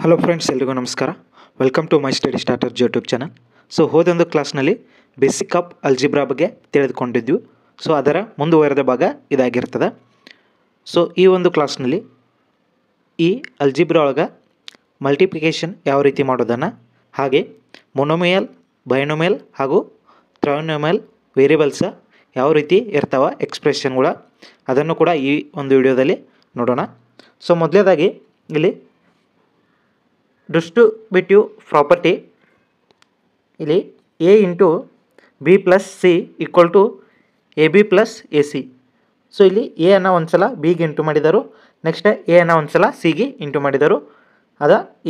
Hello friends, ಎಲ್ರಿಗೂ ನಮಸ್ಕಾರ. Welcome to my study starter YouTube channel. So ಹೋದೊಂದು ಕ್ಲಾಸ್ನಲ್ಲಿ ಬೇಸಿಕ್ ಆಫ್ ಅಲ್ಜಿಬ್ರಾ ಬಗ್ಗೆ ತಿಳಿದುಕೊಂಡಿದ್ವಿ. ಸೊ ಅದರ ಮುಂದುವರೆದ ಭಾಗ ಇದಾಗಿರ್ತದೆ. ಸೊ ಈ ಒಂದು ಕ್ಲಾಸ್ನಲ್ಲಿ ಈ ಅಲ್ಜಿಬ್ರಾ ಒಳಗೆ ಮಲ್ಟಿಪ್ಲಿಕೇಶನ್ ಯಾವ ರೀತಿ ಮಾಡೋದನ್ನು, ಹಾಗೆ ಮೊನೋಮಿಯಲ್, ಬೈನೋಮಿಯಲ್ ಹಾಗೂ ಟ್ರೈನೋಮಿಯಲ್ ವೇರಿಯಬಲ್ಸ ಯಾವ ರೀತಿ ಇರ್ತಾವೆ ಎಕ್ಸ್ಪ್ರೆಷನ್ಗಳ, ಅದನ್ನು ಕೂಡ ಈ ಒಂದು ವಿಡಿಯೋದಲ್ಲಿ ನೋಡೋಣ. ಸೊ ಮೊದಲನೇದಾಗಿ ಇಲ್ಲಿ ಡಿಸ್ಟ್ರಿಬ್ಯೂಟಿವ್ ಪ್ರಾಪರ್ಟಿ, ಇಲ್ಲಿ a into b plus c equal to a b plus a c. So ಇಲ್ಲಿ ಎ ಅನ್ನು ಒಂದು ಸಲ ಬಿಗೆ ಇಂಟು ಮಾಡಿದರು, ನೆಕ್ಸ್ಟ್ ಎ ಅನ್ನು ಒಂದು ಸಲ ಸಿಗೆ ಇಂಟು ಮಾಡಿದರು,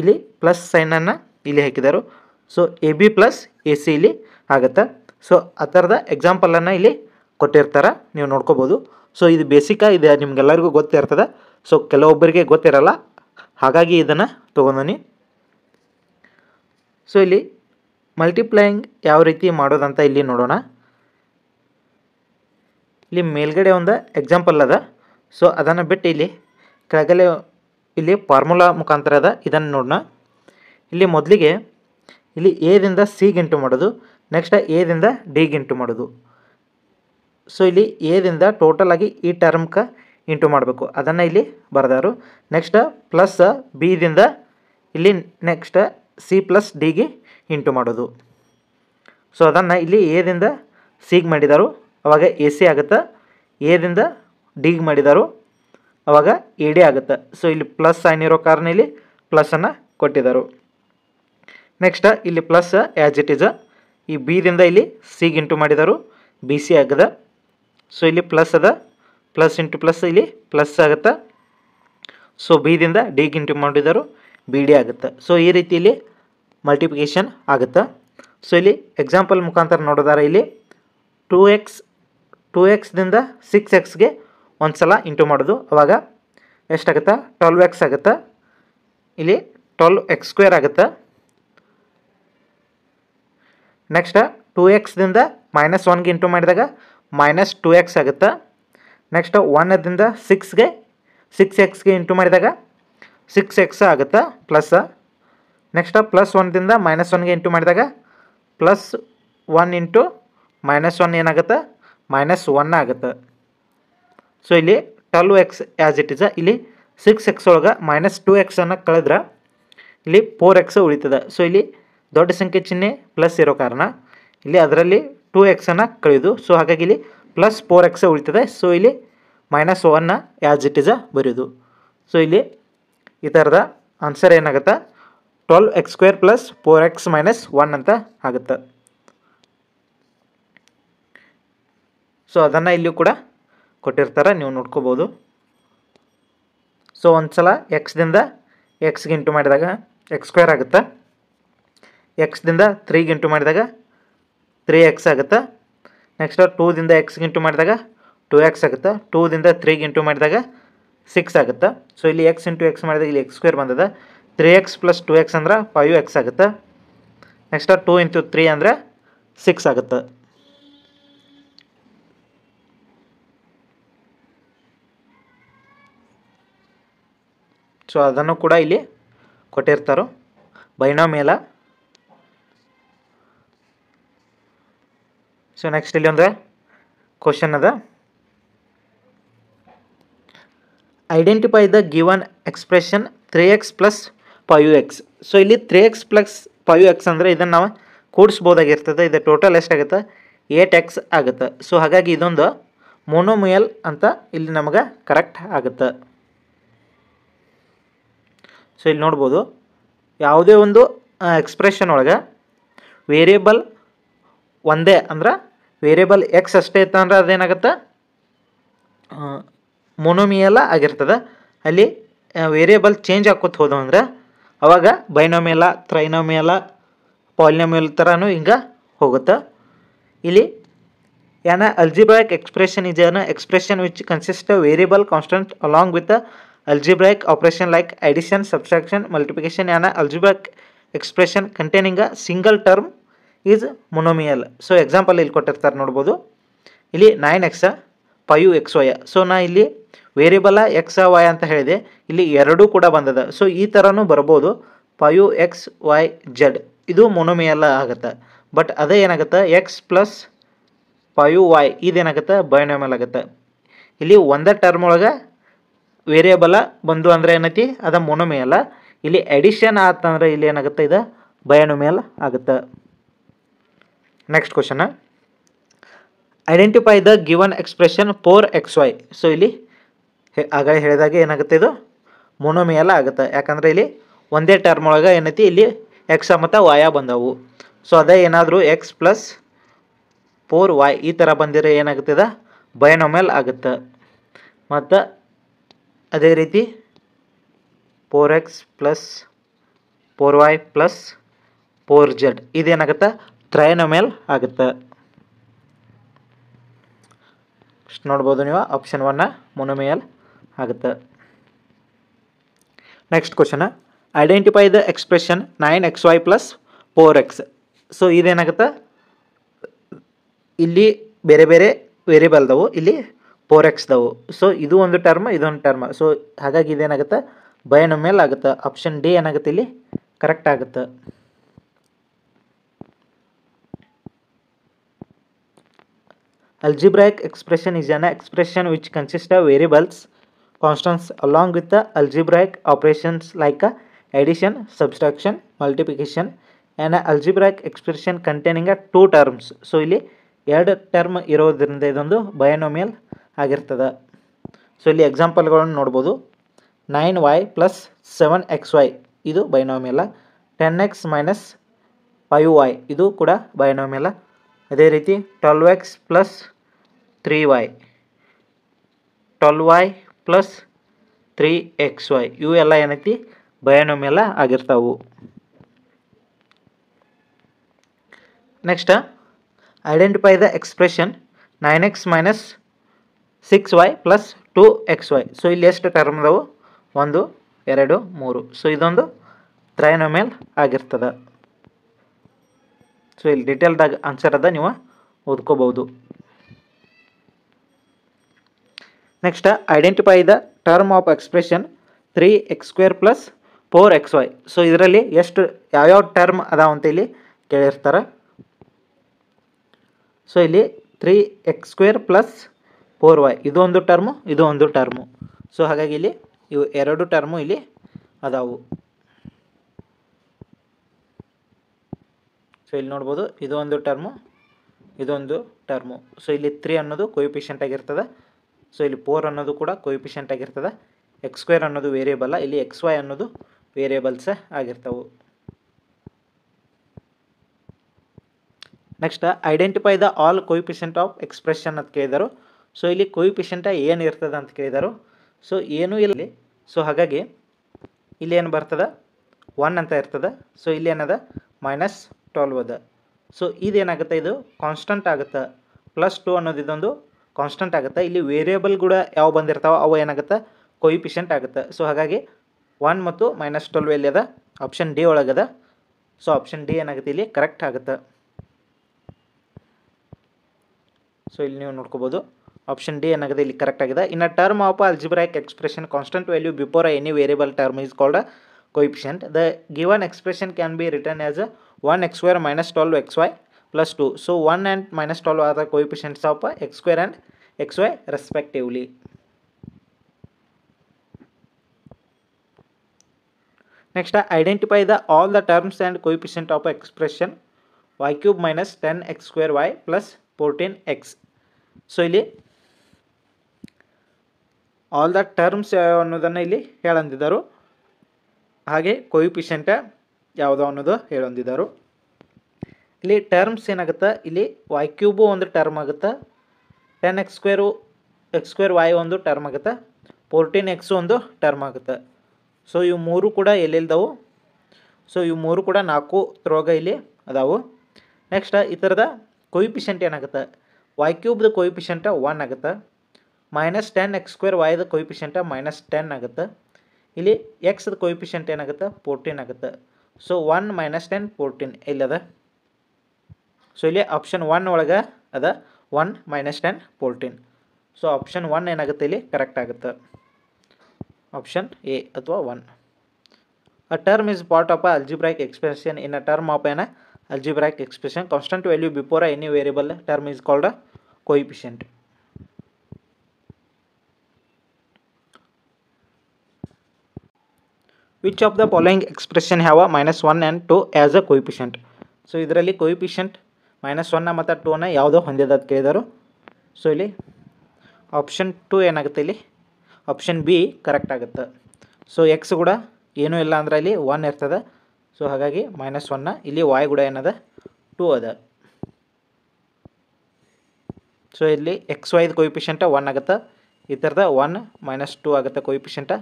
ಇಲ್ಲಿ ಪ್ಲಸ್ ಸೈನನ್ನು ಇಲ್ಲಿ ಹಾಕಿದರು. So A b plus a C ಇಲ್ಲಿ ಆಗುತ್ತೆ. ಸೊ ಆ ಥರದ ಎಕ್ಸಾಂಪಲನ್ನು ಇಲ್ಲಿ ಕೊಟ್ಟಿರ್ತಾರೆ, ನೀವು ನೋಡ್ಕೋಬೋದು. ಸೊ ಇದು ಬೇಸಿಕ್ಕಾಗಿ ಇದು ನಿಮ್ಗೆಲ್ಲರಿಗೂ ಗೊತ್ತಿರ್ತದೆ. ಸೊ ಕೆಲವೊಬ್ಬರಿಗೆ ಗೊತ್ತಿರಲ್ಲ, ಹಾಗಾಗಿ ಇದನ್ನು ತೊಗೊಂಡನಿ. ಸೊ ಇಲ್ಲಿ ಮಲ್ಟಿಪ್ಲೈಯಿಂಗ್ ಯಾವ ರೀತಿ ಮಾಡೋದಂತ ಇಲ್ಲಿ ನೋಡೋಣ. ಇಲ್ಲಿ ಮೇಲ್ಗಡೆ ಒಂದು ಎಕ್ಸಾಂಪಲ್ ಅದ. ಸೊ ಅದನ್ನು ಬಿಟ್ಟು ಇಲ್ಲಿ ಕೆಳಗಡೆ ಇಲ್ಲಿ ಫಾರ್ಮುಲಾ ಮುಖಾಂತರ ಅದ, ಇದನ್ನು ನೋಡೋಣ. ಇಲ್ಲಿ ಮೊದಲಿಗೆ ಇಲ್ಲಿ ಎದಿಂದ ಸಿಗೆ ಇಂಟು ಮಾಡೋದು, ನೆಕ್ಸ್ಟ್ ಎದಿಂದ ಡಿಗೆ ಇಂಟು ಮಾಡೋದು. ಸೊ ಇಲ್ಲಿ ಎದಿಂದ ಟೋಟಲಾಗಿ ಈ ಟರ್ಮ್ಗೆ ಇಂಟು ಮಾಡಬೇಕು, ಅದನ್ನು ಇಲ್ಲಿ ಬರೆದಾರು. ನೆಕ್ಸ್ಟ್ ಪ್ಲಸ್ ಬಿದಿಂದ ಇಲ್ಲಿ ನೆಕ್ಸ್ಟ್ ಸಿ ಪ್ಲಸ್ ಡಿಗೆ ಇಂಟು ಮಾಡೋದು. ಸೊ ಅದನ್ನು ಇಲ್ಲಿ ಎದಿಂದ ಸಿಗೆ ಮಾಡಿದರು, ಅವಾಗ ಎ ಸಿ ಆಗುತ್ತೆ. ಎದಿಂದ ಡಿಗೆ ಮಾಡಿದರು, ಅವಾಗ ಎ ಡಿ ಆಗುತ್ತೆ. ಸೊ ಇಲ್ಲಿ ಪ್ಲಸ್ ಸೈನ್ ಇರೋ ಕಾರಣ ಇಲ್ಲಿ ಪ್ಲಸ್ಸನ್ನು ಕೊಟ್ಟಿದ್ದಾರೆ. ನೆಕ್ಸ್ಟ್ ಇಲ್ಲಿ ಪ್ಲಸ್ ಆ್ಯಸ್ ಇಟ್ ಈಸ್, ಈ ಬಿದಿಂದ ಇಲ್ಲಿ ಸಿಗೆ ಇಂಟು ಮಾಡಿದರು, ಬಿ ಸಿ ಆಗದ. ಸೊ ಇಲ್ಲಿ ಪ್ಲಸ್ ಅದ, ಪ್ಲಸ್ ಇಂಟು ಪ್ಲಸ್ ಇಲ್ಲಿ ಪ್ಲಸ್ ಆಗುತ್ತೆ. ಸೊ ಬಿದಿಂದ ಡಿಗೆ ಇಂಟು ಮಾಡಿದರು, ಬಿ ಡಿ ಆಗುತ್ತೆ. ಸೊ ಈ ರೀತಿಯಲ್ಲಿ ಮಲ್ಟಿಪ್ಲಿಕೇಶನ್ ಆಗುತ್ತೆ. ಸೊ ಇಲ್ಲಿ ಎಕ್ಸಾಂಪಲ್ ಮುಖಾಂತರ ನೋಡೋದಾರೆ, ಇಲ್ಲಿ 2xದಿಂದ 6xಗೆ ಒಂದು ಸಲ ಇಂಟು ಮಾಡೋದು, ಅವಾಗ ಎಷ್ಟಾಗುತ್ತೆ 12x ಆಗುತ್ತೆ. ಇಲ್ಲಿ 12x² ಆಗುತ್ತೆ. ನೆಕ್ಸ್ಟ್ 2xದಿಂದ -1ಗೆ ಇಂಟು ಮಾಡಿದಾಗ -2x ಆಗುತ್ತೆ. ನೆಕ್ಸ್ಟ್ 1ದಿಂದ 6xಗೆ ಇಂಟು ಮಾಡಿದಾಗ 6x ಆಗುತ್ತೆ ಪ್ಲಸ್. ನೆಕ್ಸ್ಟ್ ಪ್ಲಸ್ 1ದಿಂದ -1ಗೆ ಇಂಟು ಮಾಡಿದಾಗ +1 ಇಂಟು -1 ಏನಾಗುತ್ತೆ, -1 ಆಗುತ್ತೆ. ಸೊ ಇಲ್ಲಿ 12x ಆ್ಯಸ್ ಇಟ್ ಈಸ್. ಇಲ್ಲಿ 6x ಒಳಗೆ -2x ಅನ್ನು ಕಳೆದ್ರೆ ಇಲ್ಲಿ 4x ಉಳಿತದೆ. ಸೊ ಇಲ್ಲಿ ದೊಡ್ಡ ಸಂಖ್ಯೆ ಚಿಹ್ನೆ ಪ್ಲಸ್ ಇರೋ ಕಾರಣ ಇಲ್ಲಿ ಅದರಲ್ಲಿ 2x ಅನ್ನು ಕಳೆಯೋದು. ಸೊ ಹಾಗಾಗಿ ಇಲ್ಲಿ +4x ಉಳಿತದೆ. ಸೊ ಇಲ್ಲಿ -1 ಆ್ಯಸ್ ಇಟ್ ಈಸ್ ಬರೆಯೋದು. ಸೊ ಇಲ್ಲಿ ಈ ಥರದ ಆನ್ಸರ್ ಏನಾಗುತ್ತೆ, 12x² + 4x - 1 ಅಂತ ಆಗುತ್ತೆ. ಸೊ ಅದನ್ನು ಇಲ್ಲಿ ಕೂಡ ಕೊಟ್ಟಿರ್ತಾರೆ, ನೀವು ನೋಡ್ಕೋಬೋದು. ಸೊ ಒಂದು ಸಲ ಎಕ್ಸ್ದಿಂದ ಎಕ್ಸ್ಗೆ ಇಂಟು ಮಾಡಿದಾಗ x² ಆಗುತ್ತೆ. ಎಕ್ಸ್ದಿಂದ 3ಗೆ ಇಂಟು ಮಾಡಿದಾಗ 3x ಆಗುತ್ತೆ. ನೆಕ್ಸ್ಟ್ 2ದಿಂದ ಎಕ್ಸ್ಗೆ ಇಂಟು ಮಾಡಿದಾಗ 2x ಆಗುತ್ತೆ. 2ದಿಂದ 3ಗೆ ಇಂಟು ಮಾಡಿದಾಗ 6 ಆಗುತ್ತೆ. ಸೊ ಇಲ್ಲಿ x ಇಂಟು x ಮಾಡಿದಾಗ ಇಲ್ಲಿ x² ಬಂದದ. 3x + 2x ಅಂದ್ರೆ 5x ಆಗುತ್ತೆ. ನೆಕ್ಸ್ಟ್ 2 ಇಂಟು 3 ಅಂದರೆ 6 ಆಗುತ್ತೆ. ಸೊ ಅದನ್ನು ಕೂಡ ಇಲ್ಲಿ ಕೊಟ್ಟಿರ್ತಾರೋ ಬೈನೋಮಿಯಲ. ಸೊ ನೆಕ್ಸ್ಟ್ ಇಲ್ಲಿ ಒಂದು ಕ್ವಶನ್ ಅದ, identify the given expression 3x + 5x. So ಇಲ್ಲಿ 3x + 5x ಅಂದರೆ ಇದನ್ನು ನಾವು ಕೂಡಿಸ್ಬೋದಾಗಿರ್ತದೆ. ಇದು ಟೋಟಲ್ ಎಷ್ಟಾಗುತ್ತೆ, 8x ಆಗುತ್ತೆ. ಸೊ ಹಾಗಾಗಿ ಇದೊಂದು ಮೊನೋಮಿಯಲ್ ಅಂತ ಇಲ್ಲಿ ನಮಗೆ ಕರೆಕ್ಟ್ ಆಗುತ್ತೆ. ಸೊ ಇಲ್ಲಿ ನೋಡ್ಬೋದು, ಯಾವುದೇ ಒಂದು ಎಕ್ಸ್ಪ್ರೆಷನ್ ಒಳಗೆ ವೇರಿಯೇಬಲ್ ಒಂದೇ ಅಂದ್ರೆ ವೇರಿಯೇಬಲ್ ಎಕ್ಸ್ ಅಷ್ಟೇ ಇತ್ತು ಅಂದ್ರೆ ಅದೇನಾಗುತ್ತೆ, ಮೊನೋಮಿಯಲ ಆಗಿರ್ತದೆ. ಅಲ್ಲಿ ವೇರಿಯೇಬಲ್ ಚೇಂಜ್ ಆಕೋತ ಹೋದವು ಅಂದ್ರೆ ಅವಾಗ ಬೈನೋಮಿಯಲ, ಟ್ರೈನೋಮಿಯಲ, ಪಾಲಿನೋಮಿಯಲ್ ಥರನೂ ಹಿಂಗೆ ಹೋಗುತ್ತೆ. ಇಲ್ಲಿ ಏನ algebraic expression is an expression which consist variable constant along with algebraic operation like addition, subtraction, multiplication. An algebraic expression containing a single term is monomial. So example ಇಲ್ಲಿ ಕೊಟ್ಟಿರ್ತಾರೆ ನೋಡ್ಬೋದು. ಇಲ್ಲಿ 9x 5xy. ಸೊ ನಾ ಇಲ್ಲಿ variable x y ಅಂತ ಹೇಳಿದೆ, ಇಲ್ಲಿ ಎರಡೂ ಕೂಡ ಬಂದದ. ಸೊ ಈ ಥರನೂ ಬರ್ಬೋದು, 5xyz ಇದು ಮೊನೊಮಿಯಲ್ ಆಗುತ್ತೆ. ಬಟ್ ಅದೇ ಏನಾಗುತ್ತೆ ಎಕ್ಸ್ ಪ್ಲಸ್ 5y ಇದೇನಾಗುತ್ತೆ ಬೈನೋಮಿಯಲ್ ಆಗುತ್ತೆ. ಇಲ್ಲಿ ಒಂದೇ ಟರ್ಮ್ ಒಳಗೆ ವೇರಿಯೇಬಲ ಬಂದು ಅಂದರೆ ಏನೈತಿ ಅದು ಮೊನೊಮಿಯಲ್. ಇಲ್ಲಿ ಎಡಿಷನ್ ಆತಂದ್ರೆ ಇಲ್ಲಿ ಏನಾಗುತ್ತೆ ಇದು ಬೈನೋಮಿಯಲ್ ಆಗುತ್ತೆ. Next question, identify the given expression 4xy. So ಇಲ್ಲಿ ಆಗಲೇ ಹೇಳಿದಾಗೆ ಏನಾಗುತ್ತೆ ಇದು ಮೊನೊಮಿಯಲ್ ಆಗುತ್ತೆ. ಯಾಕಂದರೆ ಇಲ್ಲಿ ಒಂದೇ ಟರ್ಮ್ ಒಳಗೆ ಏನೈತಿ ಇಲ್ಲಿ ಎಕ್ಸ್ ಮತ್ತು ವಾಯ ಬಂದವು. ಸೊ ಅದೇ ಏನಾದರೂ ಎಕ್ಸ್ ಪ್ಲಸ್ 4y ಈ ಥರ ಬಂದಿರೋ ಏನಾಗುತ್ತೆ ಇದು ಬೈನೋಮಿಯಲ್ ಆಗುತ್ತೆ. ಮತ್ತು ಅದೇ ರೀತಿ 4x plus 4y plus 4z ಇದೇನಾಗುತ್ತೆ ಟ್ರೈನೋಮಿಯಲ್ ಆಗುತ್ತೆ. ನೋಡ್ಬೋದು ನೀವು ಆಪ್ಷನ್ 1 ಮೊನೊಮಿಯಲ್ ಆಗುತ್ತೆ. Next question, identify the expression 9xy plus 4x. So ಇದೇನಾಗುತ್ತೆ ಇಲ್ಲಿ ಬೇರೆ ಬೇರೆ ವೇರಿಯೇಬಲ್ದವು, ಇಲ್ಲಿ 4xದವು. ಸೊ ಇದು ಒಂದು ಟರ್ಮ್ ಇದೊಂದು ಟರ್ಮ್. ಸೊ ಹಾಗಾಗಿ ಇದೇನಾಗುತ್ತೆ ಬೈನೋಮಿಯಲ್ ಆಗುತ್ತೆ. ಆಪ್ಷನ್ ಡಿ ಏನಾಗುತ್ತೆ ಇಲ್ಲಿ ಕರೆಕ್ಟ್ ಆಗುತ್ತೆ. Algebraic expression is an expression which consists of variables, constants along with the algebraic operations like addition, subtraction, multiplication. An algebraic expression containing two terms. So ಇಲ್ಲಿ ಎರಡು term ಇರೋದ್ರಿಂದ ಇದೊಂದು binomial ಆಗಿರ್ತದೆ. So ಇಲ್ಲಿ ಎಕ್ಸಾಂಪಲ್ಗಳನ್ನು ನೋಡ್ಬೋದು. 9y ಪ್ಲಸ್ 7xy ಇದು binomial. 10x minus 5y ಇದು ಕೂಡ ಬೈನೋಮಿಯಲ್. ಅದೇ ರೀತಿ 12x plus 3y, 12y plus 3xy ಇವು ಎಲ್ಲ ಏನೈತಿ ಬೈನೋಮಿಯಲ್ ಆಗಿರ್ತಾವು. Next, identify the expression 9x minus 6y plus 2xy. So ಇಲ್ಲಿ ಎಷ್ಟು ಟರ್ಮ್ ಅದಾವು 1 2 3. ಸೊ ಇದೊಂದು ಟ್ರೈನೋಮಿಯಲ್ ಆಗಿರ್ತದೆ. ಸೊ ಇಲ್ಲಿ ಡೀಟೇಲ್ದಾಗ ಆನ್ಸರ್ ಅದ ನೀವು ಓದ್ಕೋಬಹುದು. Next, identify the term of expression 3x² plus 4xy. So ಇದರಲ್ಲಿ ಎಷ್ಟು ಯಾವ್ಯಾವ ಟರ್ಮ್ ಅದಾವ ಅಂತ ಇಲ್ಲಿ ಕೇಳಿರ್ತಾರೆ. ಸೊ ಇಲ್ಲಿ 3x² ಪ್ಲಸ್ 4y ಇದು ಒಂದು ಟರ್ಮು ಇದು ಒಂದು ಟರ್ಮು. ಸೊ ಹಾಗಾಗಿ ಇಲ್ಲಿ ಇವು ಎರಡು ಟರ್ಮು ಇಲ್ಲಿ ಅದಾವು. ಸೊ ಇಲ್ಲಿ ನೋಡ್ಬೋದು ಇದು ಒಂದು ಟರ್ಮು ಇದೊಂದು ಟರ್ಮು. ಸೊ ಇಲ್ಲಿ 3 ಅನ್ನೋದು ಕೊಯಿಫಿಷಿಯಂಟ್ ಆಗಿರ್ತದೆ. ಸೊ ಇಲ್ಲಿ 4 ಅನ್ನೋದು ಕೂಡ ಕೊಯಿಫಿಷಿಯಂಟ್ ಆಗಿರ್ತದೆ. x² ಅನ್ನೋದು ವೇರಿಯೇಬಲ್, ಇಲ್ಲಿ xy ಅನ್ನೋದು ವೇರಿಯೇಬಲ್ಸ್ ಆಗಿರ್ತವೆ. Next, identify the all coefficient of expression ಅಂತ ಕೇಳಿದರು. ಸೊ ಇಲ್ಲಿ ಕೊಯಿಫಿಷಿಯಂಟ್ ಏನು ಇರ್ತದೆ ಅಂತ ಕೇಳಿದರು. ಸೊ ಏನೂ ಇಲ್ಲ. ಸೊ ಹಾಗಾಗಿ ಇಲ್ಲಿ ಏನು ಬರ್ತದೆ 1 ಅಂತ ಇರ್ತದೆ. ಸೊ ಇಲ್ಲಿ ಏನದ -12 ಅದ. ಸೊ ಇದೇನಾಗುತ್ತೆ ಇದು ಕಾನ್ಸ್ಟಂಟ್ ಆಗುತ್ತೆ. +2 ಅನ್ನೋದು ಇದೊಂದು ಕಾನ್ಸ್ಟಂಟ್ ಆಗುತ್ತೆ. ಇಲ್ಲಿ ವೇರಿಯೇಬಲ್ ಕೂಡ ಯಾವ ಬಂದಿರ್ತಾವೆ ಅವು ಏನಾಗುತ್ತೆ ಕೊಯಿಫಿಷಿಯಂಟ್ ಆಗುತ್ತೆ. ಸೊ ಹಾಗಾಗಿ 1 ಮತ್ತು -12 ಎಲ್ಲಿ ಅದ ಆಪ್ಷನ್ ಡಿ ಒಳಗದ. ಸೊ ಆಪ್ಷನ್ ಡಿ ಏನಾಗುತ್ತೆ ಇಲ್ಲಿ ಕರೆಕ್ಟ್ ಆಗುತ್ತೆ. ಸೊ ಇಲ್ಲಿ ನೀವು ನೋಡ್ಕೋಬೋದು ಆಪ್ಷನ್ ಡಿ ಏನಾಗಿದೆ ಇಲ್ಲಿ ಕರೆಕ್ಟ್ ಆಗಿದೆ. In a term of algebraic expression constant value before any variable term is called coefficient. The given expression can be written as 1x² minus 12xy plus 2. So 1 and -12 are the coefficients of x² and xy respectively. Next, identify the all the terms and coefficient of expression y³ minus 10x² plus 14x. So ಇಲ್ಲಿ all the terms ಅನ್ನೋದನ್ನು ಇಲ್ಲಿ ಹೇಳಂದಿದ್ದರು. ಹಾಗೆ coefficient ಯಾವುದು ಅನ್ನೋದು ಹೇಳೊಂದಿದ್ದರು. ಇಲ್ಲಿ terms ಏನಾಗುತ್ತೆ ಇಲ್ಲಿ y³ ಒಂದು ಟರ್ಮ್ ಆಗುತ್ತೆ, 10x² x²y ಒಂದು ಟರ್ಮ್ ಆಗುತ್ತೆ, 14x ಒಂದು ಟರ್ಮ್ ಆಗುತ್ತೆ. ಸೊ ಇವು ಮೂರು ಕೂಡ ಎಲ್ಲೆಲ್ದವು. ಸೊ ಇವು ಮೂರು ಕೂಡ 4 ರೋಗ ಇಲ್ಲಿ ಅದಾವು. ನೆಕ್ಸ್ಟ್ ಈ ಥರದ ಕೊಯಿಫಿಷಿಯಂಟ್ ಏನಾಗುತ್ತೆ y³ ಕೊಯಿಫಿಷಿಯಂಟ್ 1 ಆಗುತ್ತೆ, -10x²y ಕೊಯಿಫಿಷಿಯಂಟ್ -10 ಆಗುತ್ತೆ. ಇಲ್ಲಿ ಎಕ್ಸ್ದ ಕೊಯಿಫಿಷಿಯಂಟ್ ಏನಾಗುತ್ತೆ 14 ಆಗುತ್ತೆ. ಸೊ 1 -10 14 ಇಲ್ಲದ. ಸೊ ಇಲ್ಲಿ ಆಪ್ಷನ್ 1 ಒಳಗೆ ಅದ 1 -10 14. ಸೊ ಆಪ್ಷನ್ 1 ಏನಾಗುತ್ತೆ ಇಲ್ಲಿ ಕರೆಕ್ಟ್ ಆಗುತ್ತೆ, ಆಪ್ಷನ್ ಎ ಅಥವಾ 1. A term is part of a algebraic expression. In a term of an algebraic expression, constant value before any variable term is called a coefficient. Which of the following expression have a -1 and 2 as a coefficient? So ಇದರಲ್ಲಿ coefficient -1 ಮತ್ತು 2ನ ಯಾವುದೋ ಹೊಂದಿದೆ ಅಂತ ಕೇಳಿದರು. So ಇಲ್ಲಿ option 2 ಏನಾಗುತ್ತೆ, ಇಲ್ಲಿ option B correct ಆಗುತ್ತೆ. ಸೊ ಎಕ್ಸ್ ಕೂಡ ಏನೂ ಇಲ್ಲ ಅಂದ್ರೆ ಇಲ್ಲಿ 1 ಇರ್ತದೆ. ಸೊ ಹಾಗಾಗಿ -1 ಇಲ್ಲಿ ವಾಯ್ ಕೂಡ ಏನದ 2 ಅದ. ಸೊ ಇಲ್ಲಿ ಎಕ್ಸ್ ವೈದು ಕೋಯಿಫಿಷಿಯಂಟ 1 ಆಗುತ್ತೆ, ಈ ಥರದ 1 -2 ಆಗುತ್ತೆ ಕೋಯಿಫಿಷಿಯಂಟ,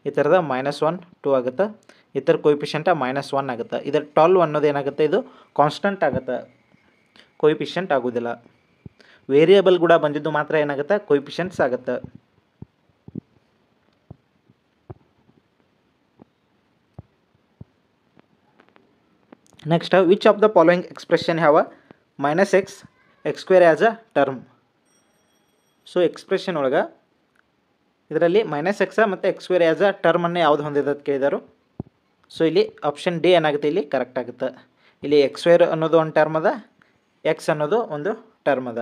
ಈ ಥರದ -1 2 ಆಗುತ್ತೆ, ಈ ಥರ ಕೋಯಿಫಿಷಿಯಂಟ -1 ಆಗುತ್ತೆ. ಇದರ 12 ಅನ್ನೋದು ಏನಾಗುತ್ತೆ, ಇದು ಕಾನ್ಸ್ಟಂಟ್ ಆಗುತ್ತೆ, ಕೋಯಿಫಿಷಿಯಂಟ್ ಆಗೋದಿಲ್ಲ. ವೇರಿಯೇಬಲ್ ಕೂಡ ಬಂದಿದ್ದು ಮಾತ್ರ ಏನಾಗುತ್ತೆ, ಕೋಯಿಫಿಷಿಯಂಟ್ಸ್ ಆಗುತ್ತೆ. Next, which of the following expression have -x² as a term? So expression ಒಳಗೆ ಇದರಲ್ಲಿ -x ಮತ್ತು x² ಆ್ಯಸ್ ಅ ಟರ್ಮನ್ನು ಯಾವುದು ಹೊಂದಿದೆ ಅಂತ ಕೇಳಿದರು. ಸೊ ಇಲ್ಲಿ ಆಪ್ಷನ್ ಡಿ ಏನಾಗುತ್ತೆ, ಇಲ್ಲಿ ಕರೆಕ್ಟ್ ಆಗುತ್ತೆ. ಇಲ್ಲಿ x² ಅನ್ನೋದು ಒಂದು ಟರ್ಮ್ ಅದ, ಎಕ್ಸ್ ಅನ್ನೋದು ಒಂದು ಟರ್ಮ್ ಅದ.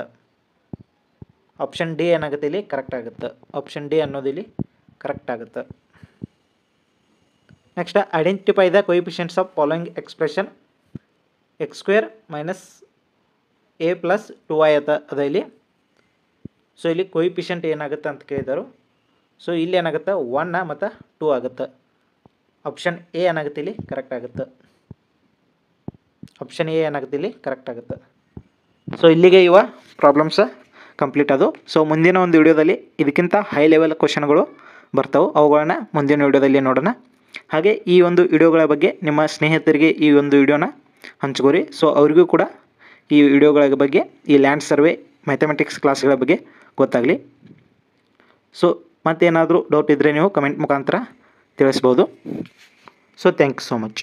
ಆಪ್ಷನ್ ಡಿ ಏನಾಗುತ್ತೆ, ಇಲ್ಲಿ ಕರೆಕ್ಟ್ ಆಗುತ್ತೆ. ಆಪ್ಷನ್ ಡಿ ಅನ್ನೋದು ಇಲ್ಲಿ ಕರೆಕ್ಟ್ ಆಗುತ್ತೆ. Next, identify the coefficients of following expression. x² - a + 2y ಅದ ಇಲ್ಲಿ. ಸೊ ಇಲ್ಲಿ ಕೋಯಿಫಿಷಿಯಂಟ್ ಏನಾಗುತ್ತೆ ಅಂತ ಕೇಳಿದರು. ಸೊ ಇಲ್ಲಿ ಏನಾಗುತ್ತೆ, 1 ಮತ್ತು 2 ಆಗುತ್ತೆ. ಆಪ್ಷನ್ ಎ ಏನಾಗುತ್ತೆ, ಇಲ್ಲಿ ಕರೆಕ್ಟ್ ಆಗುತ್ತೆ. ಆಪ್ಷನ್ ಎ ಏನಾಗುತ್ತೆ, ಇಲ್ಲಿ ಕರೆಕ್ಟ್ ಆಗುತ್ತೆ. ಸೊ ಇಲ್ಲಿಗೆ ಇವ ಪ್ರಾಬ್ಲಮ್ಸ್ ಕಂಪ್ಲೀಟ್ ಅದು. ಸೊ ಮುಂದಿನ ಒಂದು ವಿಡಿಯೋದಲ್ಲಿ ಇದಕ್ಕಿಂತ ಹೈ ಲೆವೆಲ್ ಕ್ವಶನ್ಗಳು ಬರ್ತಾವೆ, ಅವುಗಳನ್ನ ಮುಂದಿನ ವಿಡಿಯೋದಲ್ಲಿ ನೋಡೋಣ. ಹಾಗೆ ಈ ಒಂದು ವಿಡಿಯೋಗಳ ಬಗ್ಗೆ ನಿಮ್ಮ ಸ್ನೇಹಿತರಿಗೆ ಈ ಒಂದು ವಿಡಿಯೋನ ಹಂಚ್ಕೋರಿ. ಸೊ ಅವರಿಗೂ ಕೂಡ ಈ ವಿಡಿಯೋಗಳ ಬಗ್ಗೆ, ಈ ಲ್ಯಾಂಡ್ ಸರ್ವೆ ಮ್ಯಾಥಮೆಟಿಕ್ಸ್ ಕ್ಲಾಸ್ಗಳ ಬಗ್ಗೆ ಗೊತ್ತಾಗಲಿ. ಸೊ ಮತ್ತೇನಾದರೂ ಡೌಟ್ ಇದ್ದರೆ ನೀವು ಕಮೆಂಟ್ ಮುಖಾಂತರ ತಿಳಿಸ್ಬೋದು. So thank you so much.